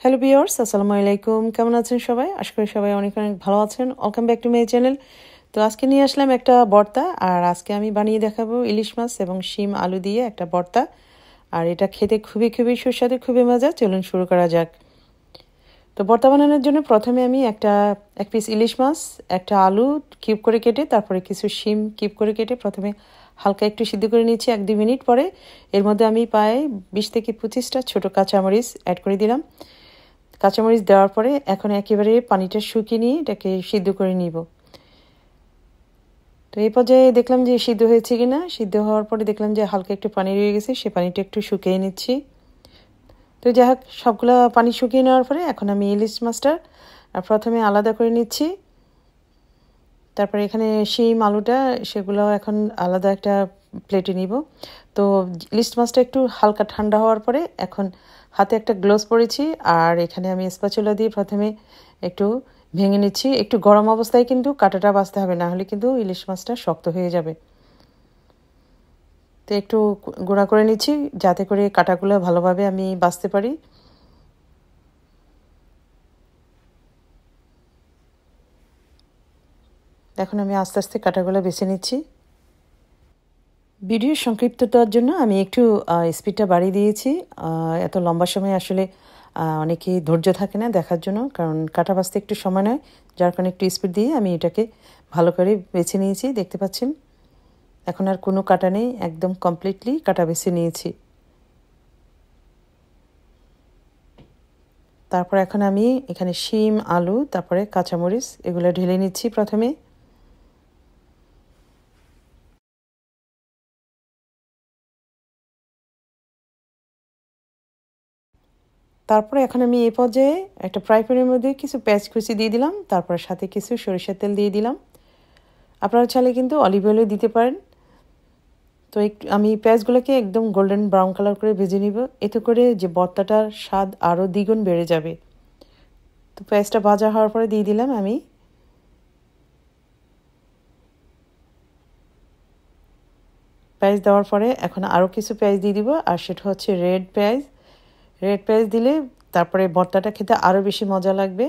Hello viewers, আসসালামু আলাইকুম। কেমন আছেন সবাই? আশা করি সবাই অনেক অনেক ভালো আছেন। Welcome back to my channel. তো আজকে নিয়ে আসলাম একটা ভর্তা, আর আজকে আমি বানিয়ে দেখাবো ইলিশ মাছ এবং শিম আলু দিয়ে একটা ভর্তা। আর এটা খেতে খুবই খুবই সুস্বাদু, খুবই মজা। চলুন শুরু করা যাক। তো ভর্তা বানানোর জন্য প্রথমে আমি এক পিস ইলিশ মাছ, একটা আলু কিউব করে কেটে, তারপরে কিছু শিম কিউব করে কেটে প্রথমে হালকা একটু সিদ্ধ করে নিচ্ছি 1-2 মিনিট। পরে এর মধ্যে আমি প্রায় 20 থেকে 25টা ছোটো কাঁচামরিচ অ্যাড করে দিলাম। কাঁচামরিচ দেওয়ার পরে এখন একেবারে পানিটা শুকিয়ে নিয়ে এটাকে সিদ্ধ করে নিব। তো এই পর্যায়ে দেখলাম যে সিদ্ধ হয়েছে কিনা। সিদ্ধ হওয়ার পরে দেখলাম যে হালকা একটু পানি রয়ে গেছে, সে পানিটা একটু শুকিয়ে নিচ্ছি। তো যাই হোক, সবগুলো পানি শুকিয়ে নেওয়ার পরে এখন আমি ইলিশ মাছটা প্রথমে আলাদা করে নিচ্ছি। তারপরে এখানে শিম আলুটা সেগুলো এখন আলাদা একটা প্লেটে নিব। তো ইলিশ মাছটা একটু হালকা ঠান্ডা হওয়ার পরে এখন হাতে একটা গ্লাভস পরেছি, আর এখানে আমি স্প্যাচুলা দিয়ে প্রথমে একটু ভেঙে নিচ্ছি। একটু গরম অবস্থায় কিন্তু কাঁটাটা বাছতে হবে, না হলে কিন্তু ইলিশ মাছটা শক্ত হয়ে যাবে। তো একটু গুঁড়া করে নিচ্ছি যাতে করে কাঁটাগুলো ভালোভাবে আমি বাছতে পারি। এখন আমি আস্তে আস্তে কাঁটাগুলো বেছে নিচ্ছি। ভিডিও সংক্ষিপ্ততার জন্য আমি একটু স্পিডটা বাড়িয়ে দিয়েছি। এত লম্বা সময় আসলে অনেকেই ধৈর্য থাকে না দেখার জন্য, কারণ কাটা বাছতে একটু সময় নেয়, যার কারণে একটু স্পিড দিয়ে আমি এটাকে ভালো করে বেছে নিয়েছি। দেখতে পাচ্ছেন এখন আর কোনো কাটা নেই, একদম কমপ্লিটলি কাটা বেছে নিয়েছি। তারপর এখন আমি এখানে শিম আলু তারপরে কাঁচামরিচ এগুলো ঢেলে নিচ্ছি প্রথমে। তারপরে এখন আমি এই পর্যায়ে একটা ফ্রাই প্যানের মধ্যে কিছু পেঁয়াজ কুচি দিয়ে দিলাম, তারপর সাথে কিছু সরিষার তেল দিয়ে দিলাম। আপনারা চাইলে কিন্তু অলিভ অয়েলও দিতে পারেন। তো একটু আমি পেঁয়াজগুলোকে একদম গোল্ডেন ব্রাউন কালার করে ভেজে নিব, এতে করে যে ভর্তাটার স্বাদ আরও দ্বিগুণ বেড়ে যাবে। তো পেঁয়াজটা ভাজা হওয়ার পরে দিয়ে দিলাম আমি পেঁয়াজ দেওয়ার পরে এখন আরও কিছু পেঁয়াজ দিয়ে দিব, আর সেটা হচ্ছে রেড পেঁয়াজ। রেড পেঁয়াজ দিলে তারপরে ভর্তাটা খেতে আরও বেশি মজা লাগবে।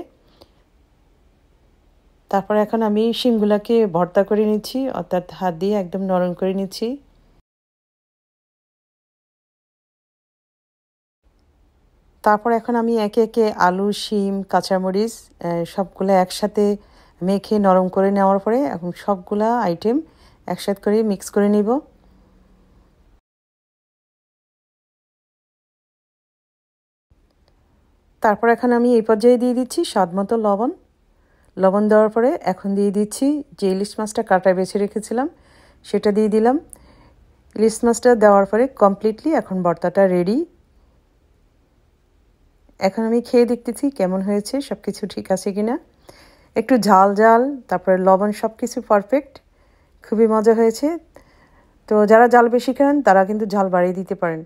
তারপরে এখন আমি শিমগুলোকে ভর্তা করে নিচ্ছি, অর্থাৎ হাত দিয়ে একদম নরম করে নিচ্ছি। তারপর এখন আমি একে একে আলু, শিম, কাঁচামরিচ সবগুলো একসাথে মেখে নরম করে নেওয়ার পরে এখন সবগুলা আইটেম একসাথে করে মিক্স করে নিব। তারপর এখন আমি এই পর্যায়ে দিয়ে দিচ্ছি স্বাদ মতো লবণ। লবণ দেওয়ার পরে এখন দিয়ে দিচ্ছি যে ইলিশ মাছটা কাটায় বেছে রেখেছিলাম সেটা দিয়ে দিলাম। ইলিশ মাছটা দেওয়ার পরে কমপ্লিটলি এখন ভর্তাটা রেডি। এখন আমি খেয়ে দেখতেছি কেমন হয়েছে, সব কিছু ঠিক আছে কিনা। একটু ঝাল ঝাল, তারপরে লবণ, সব কিছু পারফেক্ট, খুবই মজা হয়েছে। তো যারা ঝাল বেশি খান তারা কিন্তু ঝাল বাড়িয়ে দিতে পারেন।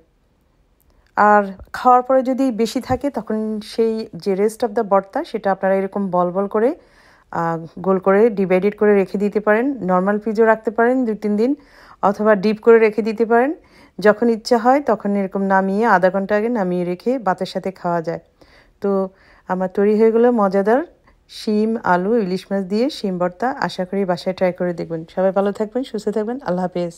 আর খাওয়ার পরে যদি বেশি থাকে তখন সেই যে রেস্ট অফ দ্য ভর্তা সেটা আপনারা এরকম বল বল করে গোল করে ডিভাইডেড করে রেখে দিতে পারেন। নর্মাল ফ্রিজও রাখতে পারেন 2-3 দিন, অথবা ডিপ করে রেখে দিতে পারেন। যখন ইচ্ছা হয় তখন এরকম নামিয়ে আধা ঘন্টা আগে নামিয়ে রেখে ভাতের সাথে খাওয়া যায়। তো আমার তৈরি হয়ে গেলো মজাদার শিম আলু ইলিশ মাছ দিয়ে শিম ভর্তা। আশা করি বাসায় ট্রাই করে দেখবেন। সবাই ভালো থাকবেন, সুস্থ থাকবেন। আল্লাহ হাফেজ।